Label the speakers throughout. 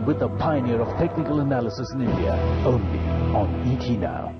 Speaker 1: with the pioneer of technical analysis in India, only on ET Now.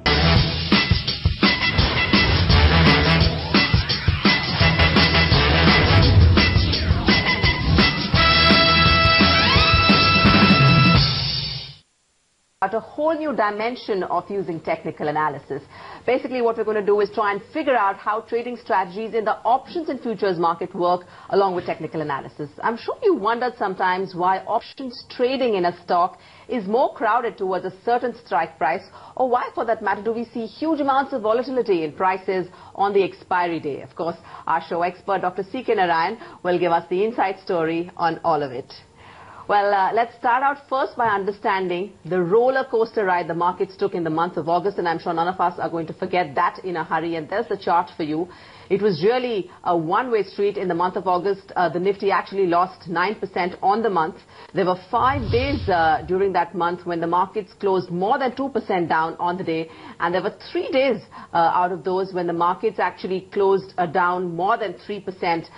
Speaker 2: At a whole new dimension of using technical analysis. Basically, what we're going to do is try and figure out how trading strategies in the options and futures market work along with technical analysis. I'm sure you wondered sometimes why options trading in a stock is more crowded towards a certain strike price, or why, for that matter, do we see huge amounts of volatility in prices on the expiry day. Of course, our show expert, Dr. C.K.NARAYAN, will give us the inside story on all of it. Well, let's start out first by understanding the roller coaster ride the markets took in the month of August, and I'm sure none of us are going to forget that in a hurry. And there's the chart for you. It was really a one-way street in the month of August. The Nifty actually lost 9% on the month. There were 5 days during that month when the markets closed more than 2% down on the day, and there were 3 days out of those when the markets actually closed down more than 3%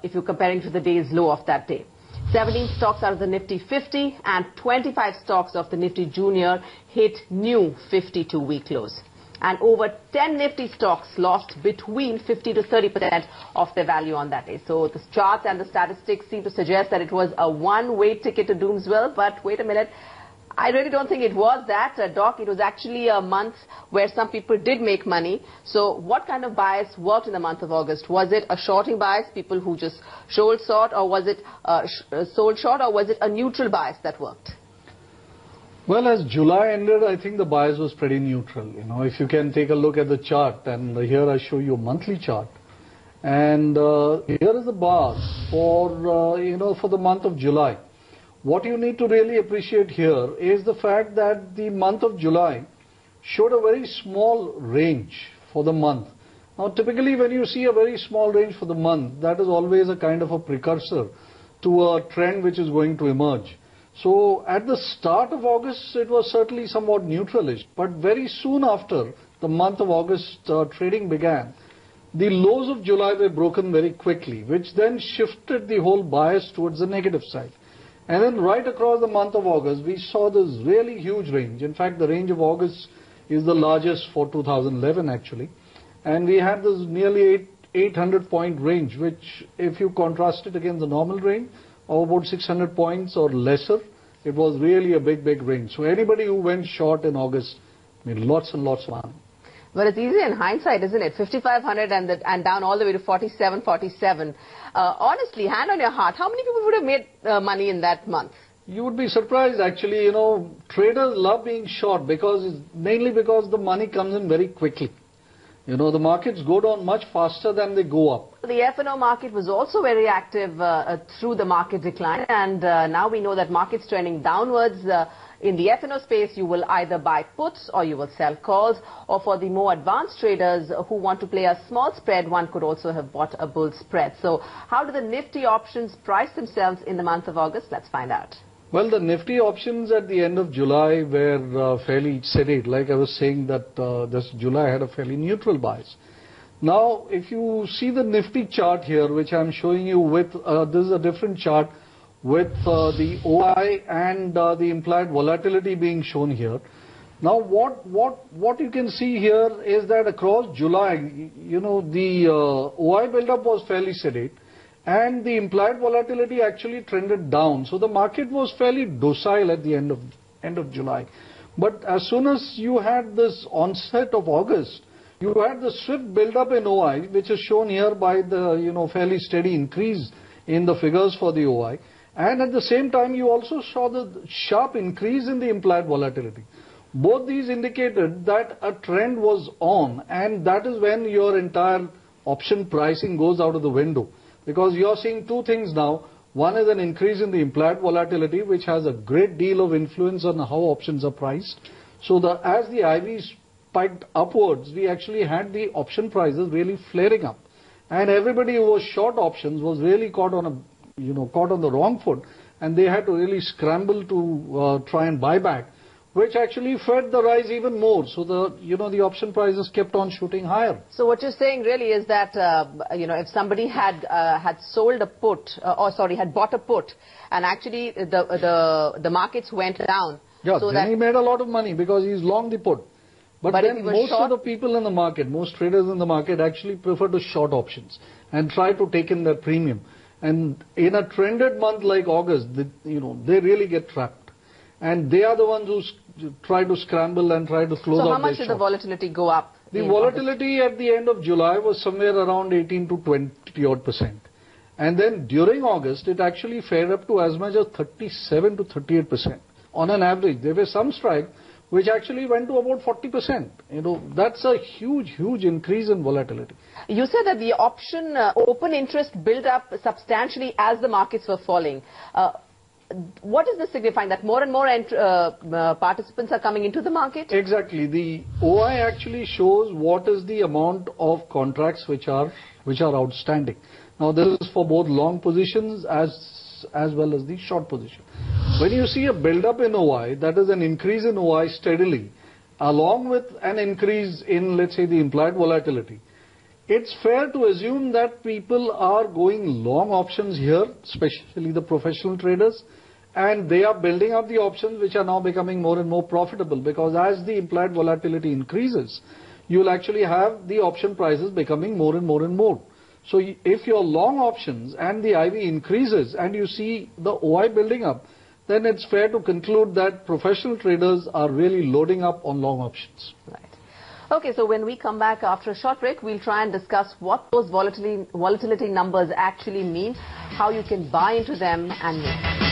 Speaker 2: if you're comparing to the day's low of that day. 17 stocks out of the Nifty 50 and 25 stocks of the Nifty Junior hit new 52-week lows. And over 10 Nifty stocks lost between 50 to 30% of their value on that day. So the charts and the statistics seem to suggest that it was a one-way ticket to doomsville. But wait a minute. I really don't think it was that, Doc. It was actually a month where some people did make money. So what kind of bias worked in the month of August? Was it a shorting bias, people who just sold short, or was it sold short, or was it a neutral bias that worked?
Speaker 3: Well, as July ended, I think the bias was pretty neutral. You know, if you can take a look at the chart, and here I show you a monthly chart. And here is the bars for, for the month of July. What you need to really appreciate here is the fact that the month of July showed a very small range for the month. Now, typically when you see a very small range for the month, that is always a kind of a precursor to a trend which is going to emerge. So at the start of August, it was certainly somewhat neutralish. But very soon after the month of August trading began, the lows of July were broken very quickly, which then shifted the whole bias towards the negative side. And then right across the month of August, we saw this really huge range. In fact, the range of August is the largest for 2011 actually. And we had this nearly 800-point range, which if you contrast it against the normal range of about 600 points or lesser, it was really a big range. So anybody who went short in August made lots and lots of money.
Speaker 2: Well, it's easy in hindsight, isn't it? 5,500 and down all the way to 47. Honestly, hand on your heart, how many people would have made money in that month?
Speaker 3: You would be surprised, actually. Traders love being short mainly because the money comes in very quickly. The markets go down much faster than they go up.
Speaker 2: The F&O market was also very active through the market decline, and now we know that markets trending downwards. In the F&O space, you will either buy puts or you will sell calls, or for the more advanced traders who want to play a small spread, one could also have bought a bull spread. So how do the Nifty options price themselves in the month of August? Let's find out.
Speaker 3: Well, the Nifty options at the end of July were fairly sedate. Like I was saying that this July had a fairly neutral bias. Now, if you see the Nifty chart here, which I'm showing you with, this is a different chart with the OI and the implied volatility being shown here. Now, what you can see here is that across July, the OI buildup was fairly sedate, and the implied volatility actually trended down. So the market was fairly docile at the end of July. But as soon as you had this onset of August, you had the swift buildup in OI, which is shown here by the fairly steady increase in the figures for the OI. And at the same time, you also saw the sharp increase in the implied volatility. Both these indicated that a trend was on, and that is when your entire option pricing goes out of the window. Because you are seeing two things now. One is an increase in the implied volatility, which has a great deal of influence on how options are priced. So as the IV spiked upwards, we actually had the option prices really flaring up. And everybody who was short options was really caught on the wrong foot, and they had to really scramble to try and buy back. which actually fed the rise even more. So the option prices kept on shooting higher.
Speaker 2: So what you're saying really is that if somebody had sold a put, had bought a put, and actually the markets went down.
Speaker 3: Yeah,
Speaker 2: so
Speaker 3: then he made a lot of money because he's long the put. But then most of the people in the market, most traders in the market actually prefer to short options and try to take in their premium. And in a trended month like August, they really get trapped. And they are the ones who try to scramble and try to close out their short.
Speaker 2: So how much did the volatility go up?
Speaker 3: The volatility at the end of July was somewhere around 18 to 20 odd %. And then during August, it actually fared up to as much as 37 to 38%. On an average, there were some strikes which actually went to about 40%. That's a huge increase in volatility.
Speaker 2: You said that the option open interest built up substantially as the markets were falling. What is this signifying? That more and more participants are coming into the market?
Speaker 3: Exactly. The OI actually shows what is the amount of contracts which are outstanding. Now this is for both long positions as well as the short position. When you see a build-up in OI, that is an increase in OI steadily, along with an increase in, let's say, the implied volatility, it's fair to assume that people are going long options here, especially the professional traders, and they are building up the options which are now becoming more and more profitable, because as the implied volatility increases, you'll actually have the option prices becoming more and more and more. So if your long options and the IV increases and you see the OI building up, then it's fair to conclude that professional traders are really loading up on long options.
Speaker 2: Right. Okay, so when we come back after a short break, we'll try and discuss what those volatility numbers actually mean, how you can buy into them and more.